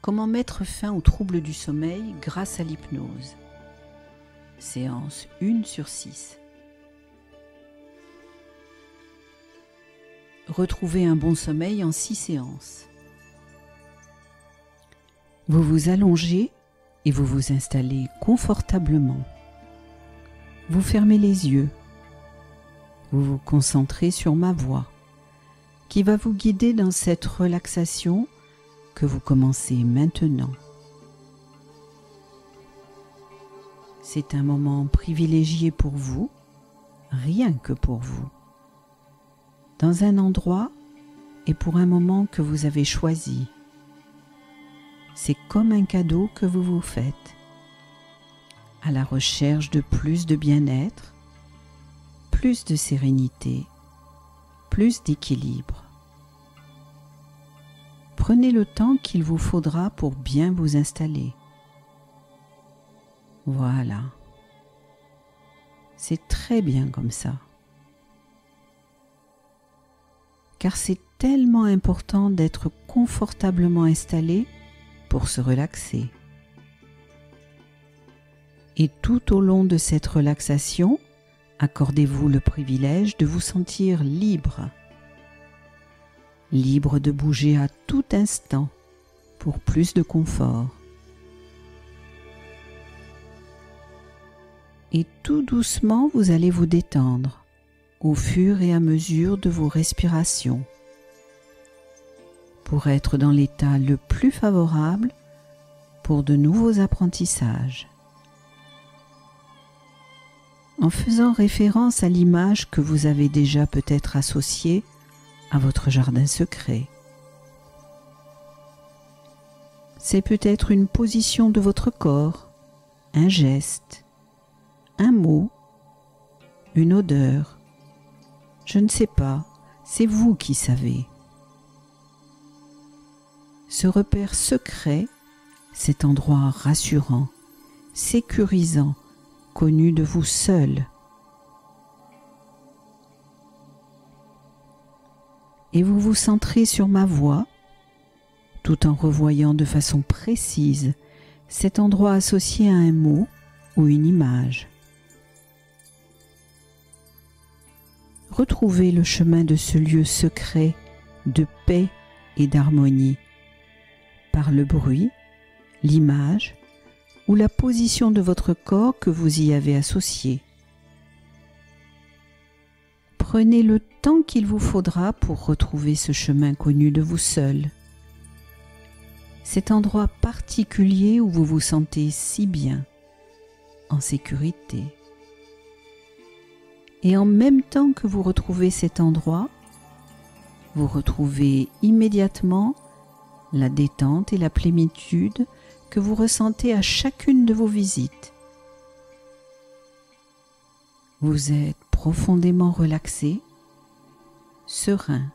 Comment mettre fin aux troubles du sommeil grâce à l'hypnose. Séance 1/6. Retrouvez un bon sommeil en 6 séances. Vous vous allongez et vous vous installez confortablement. Vous fermez les yeux. Vous vous concentrez sur ma voix, qui va vous guider dans cette relaxation que vous commencez maintenant. C'est un moment privilégié pour vous, rien que pour vous, dans un endroit et pour un moment que vous avez choisi. C'est comme un cadeau que vous vous faites, à la recherche de plus de bien-être, plus de sérénité, plus d'équilibre. Prenez le temps qu'il vous faudra pour bien vous installer. Voilà. C'est très bien comme ça. Car c'est tellement important d'être confortablement installé pour se relaxer. Et tout au long de cette relaxation, accordez-vous le privilège de vous sentir libre. Libre de bouger à tout instant pour plus de confort. Et tout doucement, vous allez vous détendre au fur et à mesure de vos respirations pour être dans l'état le plus favorable pour de nouveaux apprentissages. En faisant référence à l'image que vous avez déjà peut-être associée à votre jardin secret. C'est peut-être une position de votre corps, un geste, un mot, une odeur. Je ne sais pas, c'est vous qui savez. Ce repère secret, cet endroit rassurant, sécurisant, connu de vous seul. Et vous vous centrez sur ma voix, tout en revoyant de façon précise cet endroit associé à un mot ou une image. Retrouvez le chemin de ce lieu secret de paix et d'harmonie par le bruit, l'image ou la position de votre corps que vous y avez associé. Prenez le temps qu'il vous faudra pour retrouver ce chemin connu de vous seul. Cet endroit particulier où vous vous sentez si bien, en sécurité. Et en même temps que vous retrouvez cet endroit, vous retrouvez immédiatement la détente et la plénitude que vous ressentez à chacune de vos visites. Vous êtes profondément relaxé, serein.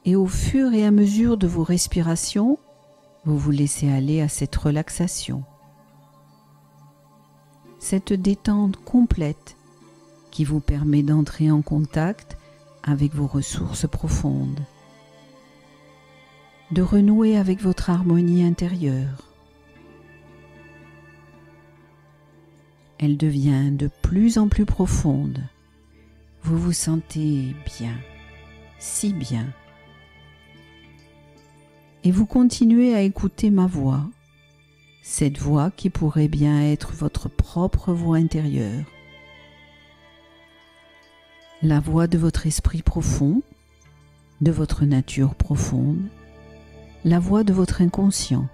Et au fur et à mesure de vos respirations, vous vous laissez aller à cette relaxation. Cette détente complète qui vous permet d'entrer en contact avec vos ressources profondes, de renouer avec votre harmonie intérieure. Elle devient de plus en plus profonde. Vous vous sentez bien, si bien. Et vous continuez à écouter ma voix, cette voix qui pourrait bien être votre propre voix intérieure. La voix de votre esprit profond, de votre nature profonde, la voix de votre inconscient.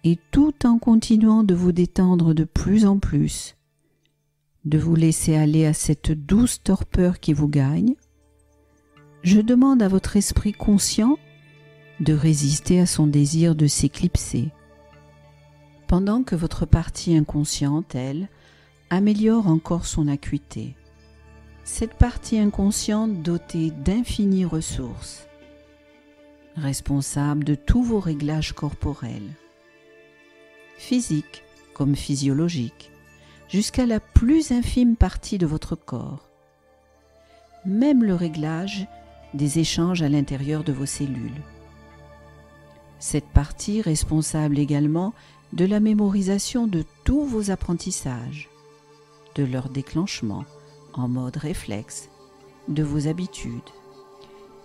Et tout en continuant de vous détendre de plus en plus, de vous laisser aller à cette douce torpeur qui vous gagne, je demande à votre esprit conscient de résister à son désir de s'éclipser, pendant que votre partie inconsciente, elle, améliore encore son acuité. Cette partie inconsciente dotée d'infinies ressources, responsable de tous vos réglages corporels, physiques comme physiologiques, jusqu'à la plus infime partie de votre corps. Même le réglage des échanges à l'intérieur de vos cellules. Cette partie responsable également de la mémorisation de tous vos apprentissages, de leur déclenchement en mode réflexe, de vos habitudes.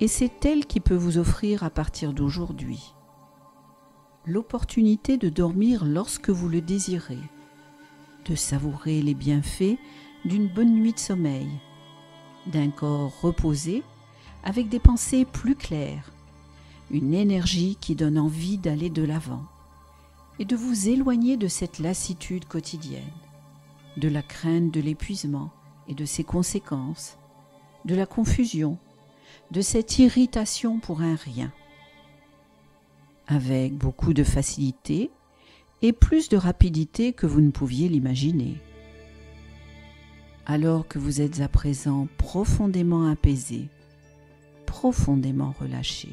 Et c'est elle qui peut vous offrir à partir d'aujourd'hui l'opportunité de dormir lorsque vous le désirez, de savourer les bienfaits d'une bonne nuit de sommeil, d'un corps reposé avec des pensées plus claires, une énergie qui donne envie d'aller de l'avant et de vous éloigner de cette lassitude quotidienne, de la crainte de l'épuisement et de ses conséquences, de la confusion, de cette irritation pour un rien. Avec beaucoup de facilité et plus de rapidité que vous ne pouviez l'imaginer. Alors que vous êtes à présent profondément apaisé, profondément relâché.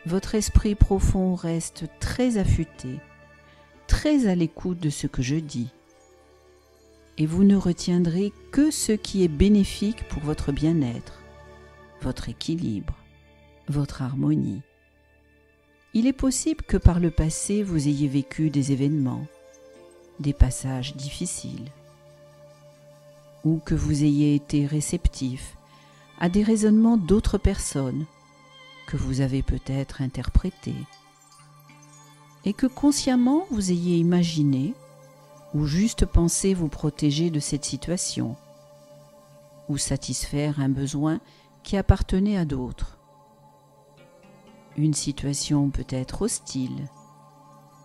Votre esprit profond reste très affûté, très à l'écoute de ce que je dis. Et vous ne retiendrez que ce qui est bénéfique pour votre bien-être, votre équilibre, votre harmonie. Il est possible que par le passé vous ayez vécu des événements, des passages difficiles, ou que vous ayez été réceptif à des raisonnements d'autres personnes que vous avez peut-être interprétés, et que consciemment vous ayez imaginé ou juste pensé vous protéger de cette situation, ou satisfaire un besoin qui appartenait à d'autres. Une situation peut être hostile,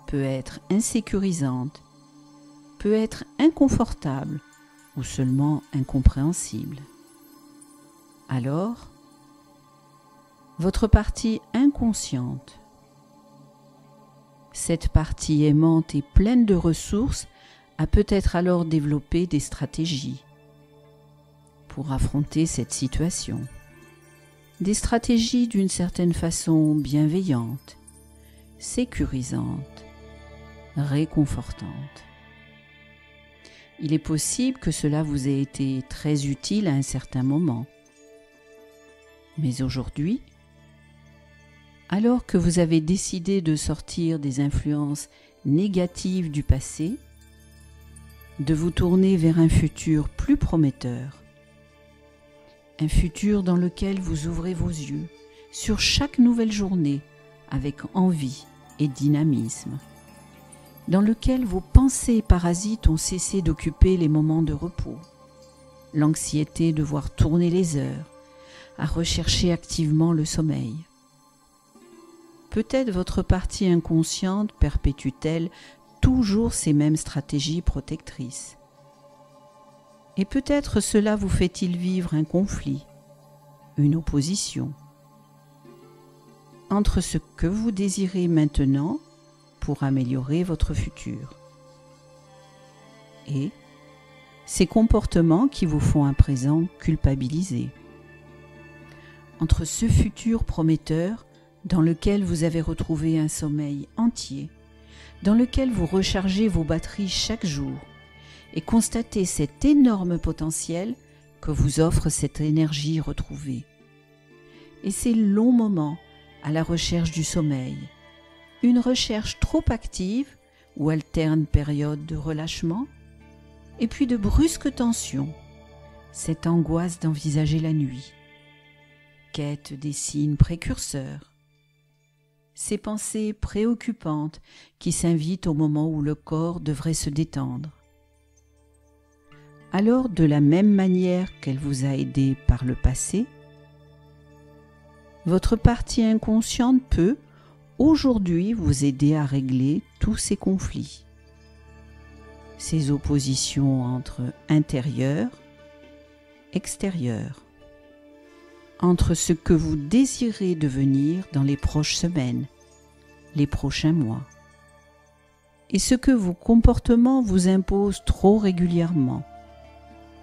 peut être insécurisante, peut être inconfortable ou seulement incompréhensible. Alors, votre partie inconsciente, cette partie aimante et pleine de ressources, a peut-être alors développé des stratégies pour affronter cette situation. Des stratégies d'une certaine façon bienveillantes, sécurisantes, réconfortantes. Il est possible que cela vous ait été très utile à un certain moment. Mais aujourd'hui, alors que vous avez décidé de sortir des influences négatives du passé, de vous tourner vers un futur plus prometteur, un futur dans lequel vous ouvrez vos yeux sur chaque nouvelle journée avec envie et dynamisme, dans lequel vos pensées parasites ont cessé d'occuper les moments de repos, l'anxiété de voir tourner les heures, à rechercher activement le sommeil. Peut-être votre partie inconsciente perpétue-t-elle toujours ces mêmes stratégies protectrices. Et peut-être cela vous fait-il vivre un conflit, une opposition, entre ce que vous désirez maintenant pour améliorer votre futur et ces comportements qui vous font à présent culpabiliser. Entre ce futur prometteur dans lequel vous avez retrouvé un sommeil entier, dans lequel vous rechargez vos batteries chaque jour et constatez cet énorme potentiel que vous offre cette énergie retrouvée. Et ces longs moments à la recherche du sommeil, une recherche trop active ou alterne période de relâchement, et puis de brusques tensions, cette angoisse d'envisager la nuit, quête des signes précurseurs, ces pensées préoccupantes qui s'invitent au moment où le corps devrait se détendre. Alors, de la même manière qu'elle vous a aidé par le passé, votre partie inconsciente peut, aujourd'hui, vous aider à régler tous ces conflits, ces oppositions entre intérieur, extérieur, entre ce que vous désirez devenir dans les prochaines semaines, les prochains mois, et ce que vos comportements vous imposent trop régulièrement,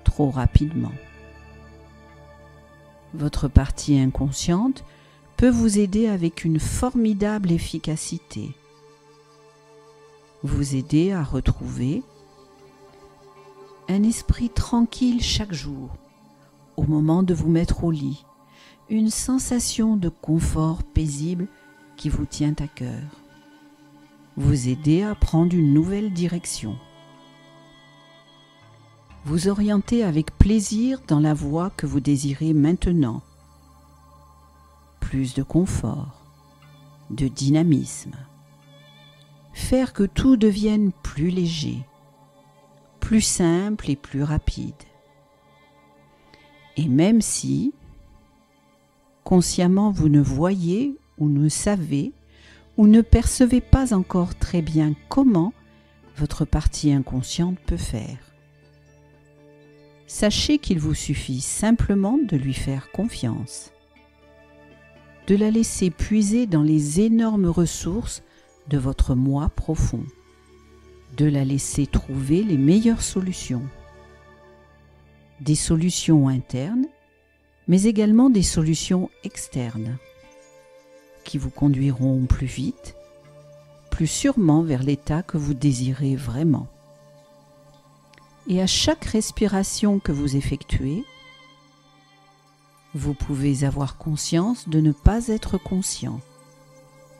trop rapidement. Votre partie inconsciente peut vous aider avec une formidable efficacité, vous aider à retrouver un esprit tranquille chaque jour, au moment de vous mettre au lit, une sensation de confort paisible qui vous tient à cœur, vous aider à prendre une nouvelle direction, vous orienter avec plaisir dans la voie que vous désirez maintenant. Plus de confort, de dynamisme, faire que tout devienne plus léger, plus simple et plus rapide. Et même si, consciemment, vous ne voyez ou ne savez ou ne percevez pas encore très bien comment votre partie inconsciente peut faire, sachez qu'il vous suffit simplement de lui faire confiance, de la laisser puiser dans les énormes ressources de votre moi profond, de la laisser trouver les meilleures solutions. Des solutions internes, mais également des solutions externes, qui vous conduiront plus vite, plus sûrement vers l'état que vous désirez vraiment. Et à chaque respiration que vous effectuez, vous pouvez avoir conscience de ne pas être conscient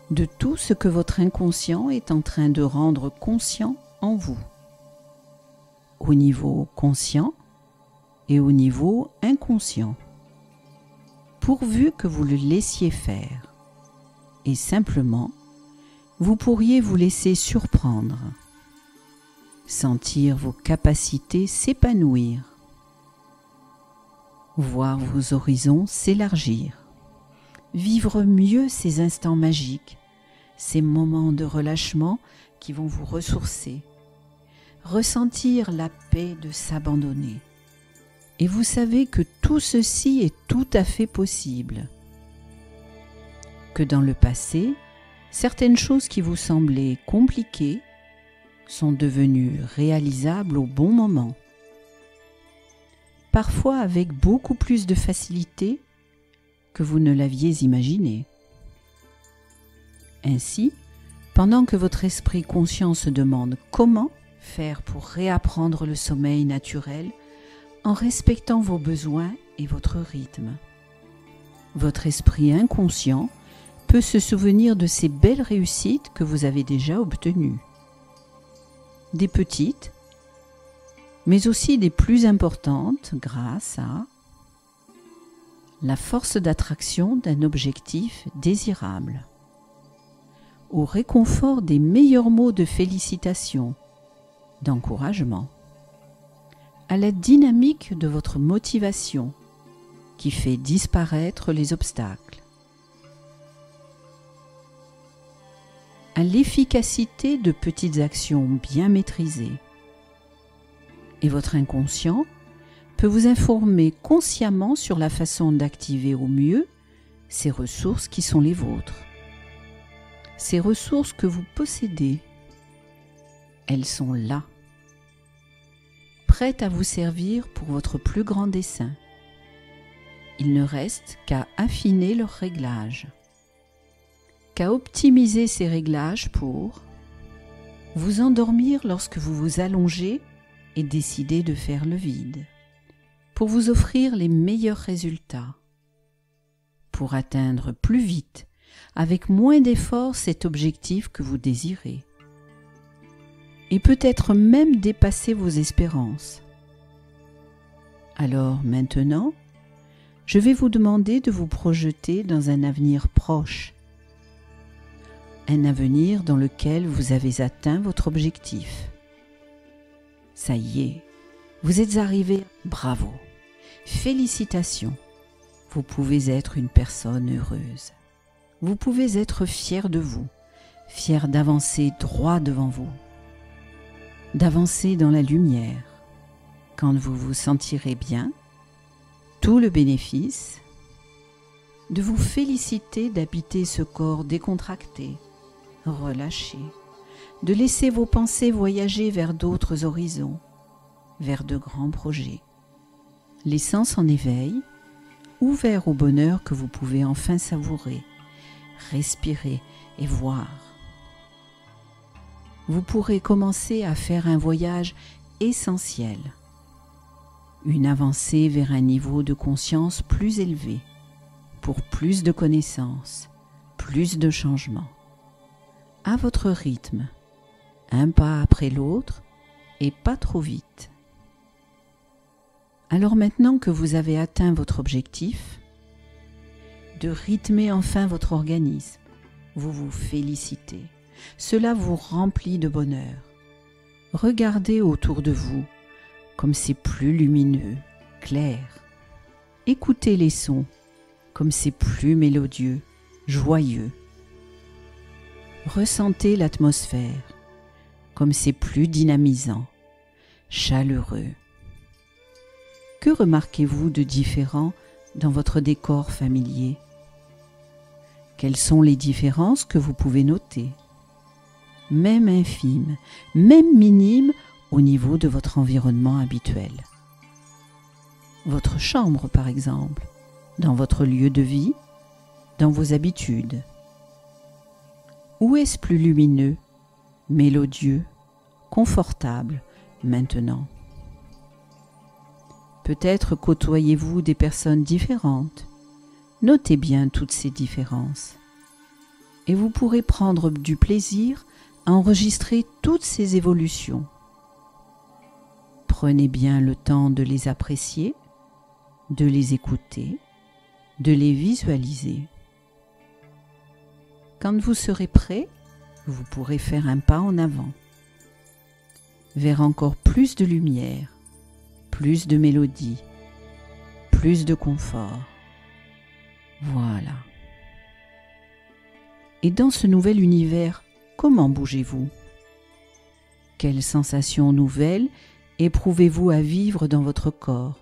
de tout ce que votre inconscient est en train de rendre conscient en vous, au niveau conscient et au niveau inconscient, pourvu que vous le laissiez faire, et simplement, vous pourriez vous laisser surprendre, sentir vos capacités s'épanouir, voir vos horizons s'élargir, vivre mieux ces instants magiques, ces moments de relâchement qui vont vous ressourcer, ressentir la paix de s'abandonner. Et vous savez que tout ceci est tout à fait possible, que dans le passé, certaines choses qui vous semblaient compliquées sont devenues réalisables au bon moment, parfois avec beaucoup plus de facilité que vous ne l'aviez imaginé. Ainsi, pendant que votre esprit conscient se demande comment faire pour réapprendre le sommeil naturel en respectant vos besoins et votre rythme, votre esprit inconscient peut se souvenir de ces belles réussites que vous avez déjà obtenues. Des petites, mais aussi des plus importantes grâce à la force d'attraction d'un objectif désirable, au réconfort des meilleurs mots de félicitations, d'encouragement, à la dynamique de votre motivation qui fait disparaître les obstacles, à l'efficacité de petites actions bien maîtrisées. Et votre inconscient peut vous informer consciemment sur la façon d'activer au mieux ces ressources qui sont les vôtres. Ces ressources que vous possédez, elles sont là, prêtes à vous servir pour votre plus grand dessein. Il ne reste qu'à affiner leurs réglages, qu'à optimiser ces réglages pour vous endormir lorsque vous vous allongez et décidez de faire le vide, pour vous offrir les meilleurs résultats, pour atteindre plus vite, avec moins d'efforts, cet objectif que vous désirez, et peut-être même dépasser vos espérances. Alors maintenant, je vais vous demander de vous projeter dans un avenir proche, un avenir dans lequel vous avez atteint votre objectif. Ça y est, vous êtes arrivé, bravo, félicitations, vous pouvez être une personne heureuse. Vous pouvez être fier de vous, fier d'avancer droit devant vous, d'avancer dans la lumière. Quand vous vous sentirez bien, tout le bénéfice, de vous féliciter d'habiter ce corps décontracté, relâché, de laisser vos pensées voyager vers d'autres horizons, vers de grands projets, l'essence en éveil, ouvert au bonheur que vous pouvez enfin savourer, respirer et voir. Vous pourrez commencer à faire un voyage essentiel, une avancée vers un niveau de conscience plus élevé, pour plus de connaissances, plus de changements. À votre rythme, un pas après l'autre et pas trop vite. Alors maintenant que vous avez atteint votre objectif, de rythmer enfin votre organisme, vous vous félicitez. Cela vous remplit de bonheur. Regardez autour de vous comme c'est plus lumineux, clair. Écoutez les sons comme c'est plus mélodieux, joyeux. Ressentez l'atmosphère comme c'est plus dynamisant, chaleureux. Que remarquez-vous de différent dans votre décor familier? Quelles sont les différences que vous pouvez noter? Même infimes, même minimes au niveau de votre environnement habituel. Votre chambre, par exemple, dans votre lieu de vie, dans vos habitudes. Où est-ce plus lumineux, mélodieux, confortable maintenant? Peut-être côtoyez-vous des personnes différentes. Notez bien toutes ces différences. Et vous pourrez prendre du plaisir à enregistrer toutes ces évolutions. Prenez bien le temps de les apprécier, de les écouter, de les visualiser. Quand vous serez prêt, vous pourrez faire un pas en avant, vers encore plus de lumière, plus de mélodie, plus de confort. Voilà. Et dans ce nouvel univers, comment bougez-vous? Quelles sensations nouvelles éprouvez-vous à vivre dans votre corps?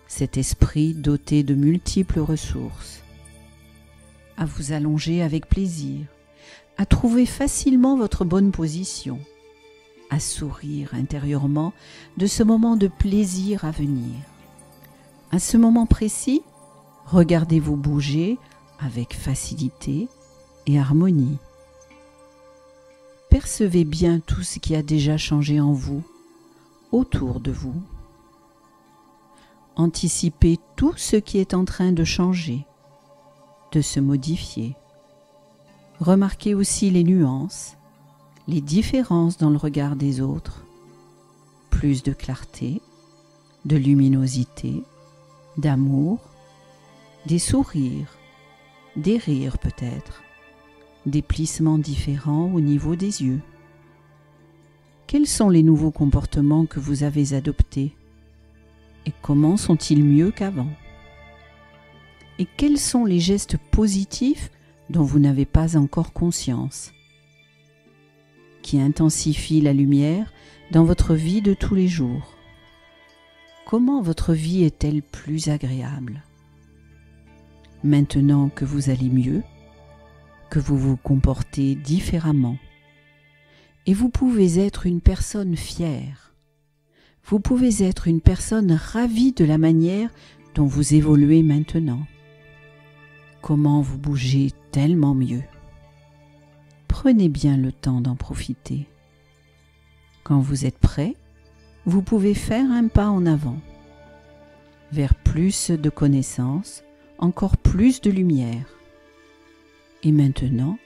Cet esprit doté de multiples ressources. À vous allonger avec plaisir, à trouver facilement votre bonne position, à sourire intérieurement de ce moment de plaisir à venir. À ce moment précis, regardez-vous bouger avec facilité et harmonie. Percevez bien tout ce qui a déjà changé en vous, autour de vous. Anticipez tout ce qui est en train de changer, de se modifier. Remarquez aussi les nuances, les différences dans le regard des autres. Plus de clarté, de luminosité, d'amour, des sourires, des rires peut-être, des plissements différents au niveau des yeux. Quels sont les nouveaux comportements que vous avez adoptés? Et comment sont-ils mieux qu'avant? Et quels sont les gestes positifs dont vous n'avez pas encore conscience, qui intensifient la lumière dans votre vie de tous les jours? Comment votre vie est-elle plus agréable? Maintenant que vous allez mieux, que vous vous comportez différemment, et vous pouvez être une personne fière, vous pouvez être une personne ravie de la manière dont vous évoluez maintenant. Comment vous bougez tellement mieux. Prenez bien le temps d'en profiter. Quand vous êtes prêt, vous pouvez faire un pas en avant, vers plus de connaissances, encore plus de lumière. Et maintenant,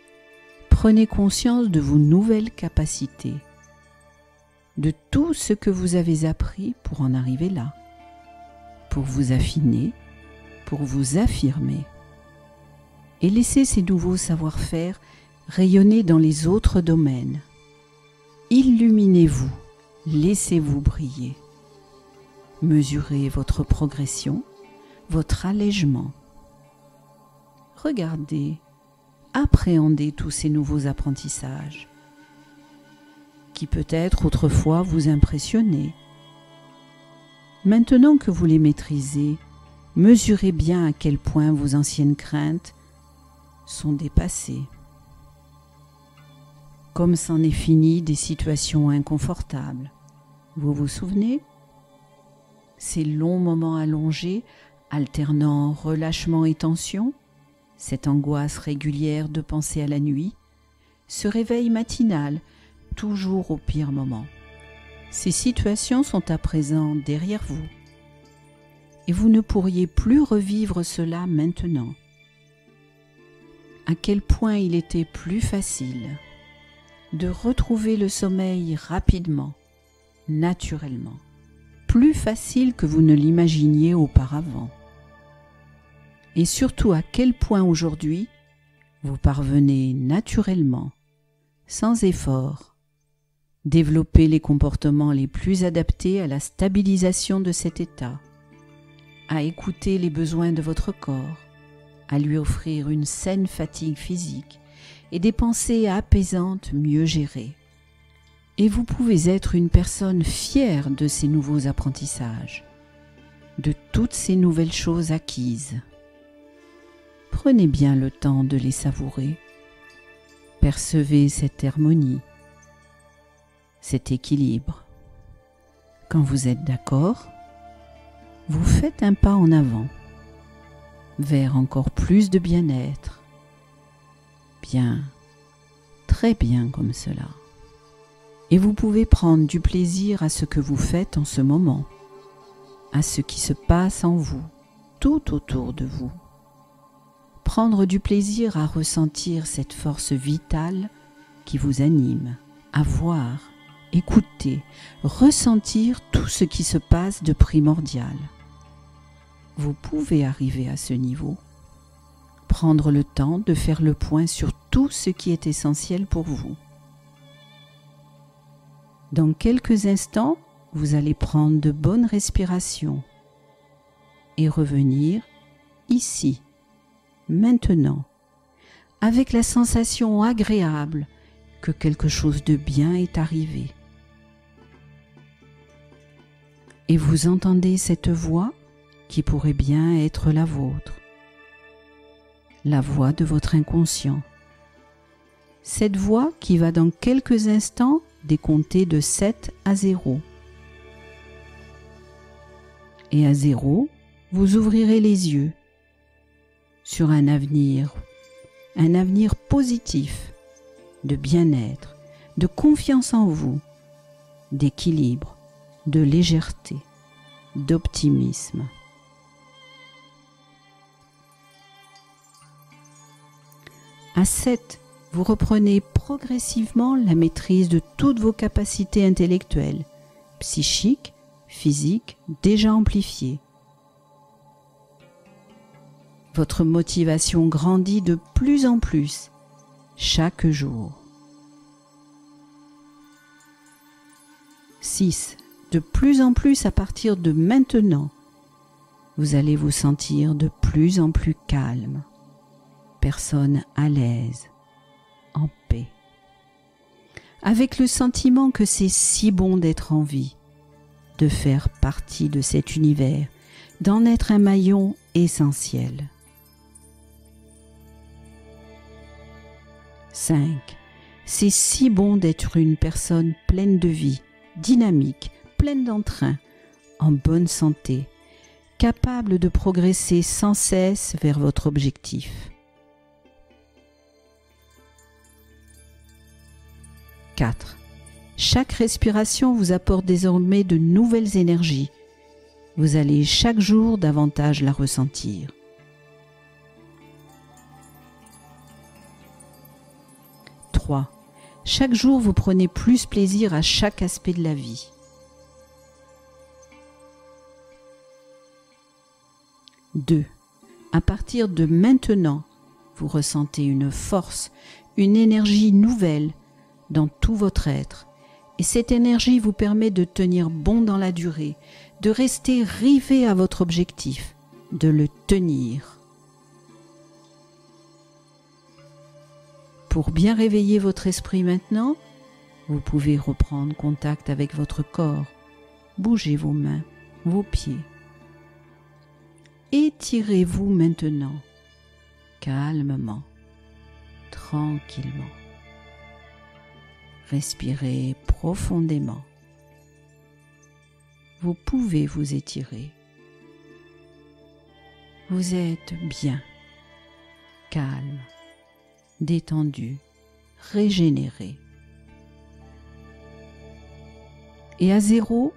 prenez conscience de vos nouvelles capacités, de tout ce que vous avez appris pour en arriver là, pour vous affiner, pour vous affirmer. Et laissez ces nouveaux savoir-faire rayonner dans les autres domaines. Illuminez-vous, laissez-vous briller. Mesurez votre progression, votre allègement. Regardez, appréhendez tous ces nouveaux apprentissages qui peut-être autrefois vous impressionnaient. Maintenant que vous les maîtrisez, mesurez bien à quel point vos anciennes craintes sont dépassées. Comme c'en est fini des situations inconfortables. Vous vous souvenez? Ces longs moments allongés, alternant relâchement et tension, cette angoisse régulière de penser à la nuit, ce réveil matinal, toujours au pire moment. Ces situations sont à présent derrière vous. et vous ne pourriez plus revivre cela maintenant. À quel point il était plus facile de retrouver le sommeil rapidement, naturellement, plus facile que vous ne l'imaginiez auparavant. Et surtout à quel point aujourd'hui vous parvenez naturellement, sans effort, développer les comportements les plus adaptés à la stabilisation de cet état, à écouter les besoins de votre corps, à lui offrir une saine fatigue physique et des pensées apaisantes mieux gérées. Et vous pouvez être une personne fière de ces nouveaux apprentissages, de toutes ces nouvelles choses acquises. Prenez bien le temps de les savourer. Percevez cette harmonie, cet équilibre. Quand vous êtes d'accord, vous faites un pas en avant, vers encore plus de bien-être. Bien, très bien comme cela. Et vous pouvez prendre du plaisir à ce que vous faites en ce moment, à ce qui se passe en vous, tout autour de vous. Prendre du plaisir à ressentir cette force vitale qui vous anime, à voir, écouter, ressentir tout ce qui se passe de primordial. Vous pouvez arriver à ce niveau, prendre le temps de faire le point sur tout ce qui est essentiel pour vous. Dans quelques instants, vous allez prendre de bonnes respirations et revenir ici, maintenant, avec la sensation agréable que quelque chose de bien est arrivé. Et vous entendez cette voix qui pourrait bien être la vôtre, la voix de votre inconscient. Cette voix qui va dans quelques instants décompter de 7 à 0. Et à 0, vous ouvrirez les yeux sur un avenir positif, de bien-être, de confiance en vous, d'équilibre, de légèreté, d'optimisme. À 7, vous reprenez progressivement la maîtrise de toutes vos capacités intellectuelles, psychiques, physiques, déjà amplifiées. Votre motivation grandit de plus en plus, chaque jour. 6. De plus en plus à partir de maintenant, vous allez vous sentir de plus en plus calme, personne à l'aise, en paix, avec le sentiment que c'est si bon d'être en vie, de faire partie de cet univers, d'en être un maillon essentiel. 5. C'est si bon d'être une personne pleine de vie, dynamique, pleine d'entrain, en bonne santé, capable de progresser sans cesse vers votre objectif. 4. Chaque respiration vous apporte désormais de nouvelles énergies. Vous allez chaque jour davantage la ressentir. 3. Chaque jour, vous prenez plus plaisir à chaque aspect de la vie. 2. À partir de maintenant, vous ressentez une force, une énergie nouvelle dans tout votre être. Et cette énergie vous permet de tenir bon dans la durée, de rester rivé à votre objectif, de le tenir. Pour bien réveiller votre esprit maintenant, vous pouvez reprendre contact avec votre corps, bougez vos mains, vos pieds. Étirez-vous maintenant, calmement, tranquillement. Respirez profondément. Vous pouvez vous étirer. Vous êtes bien, calme, détendu, régénéré. Et à 0,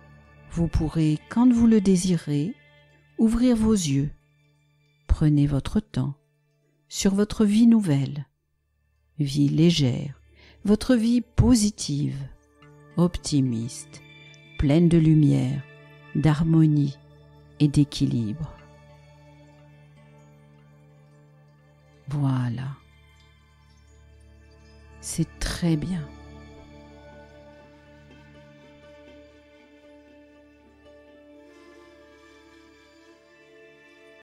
vous pourrez, quand vous le désirez, ouvrir vos yeux. Prenez votre temps sur votre vie nouvelle, vie légère, votre vie positive, optimiste, pleine de lumière, d'harmonie et d'équilibre. Voilà. C'est très bien.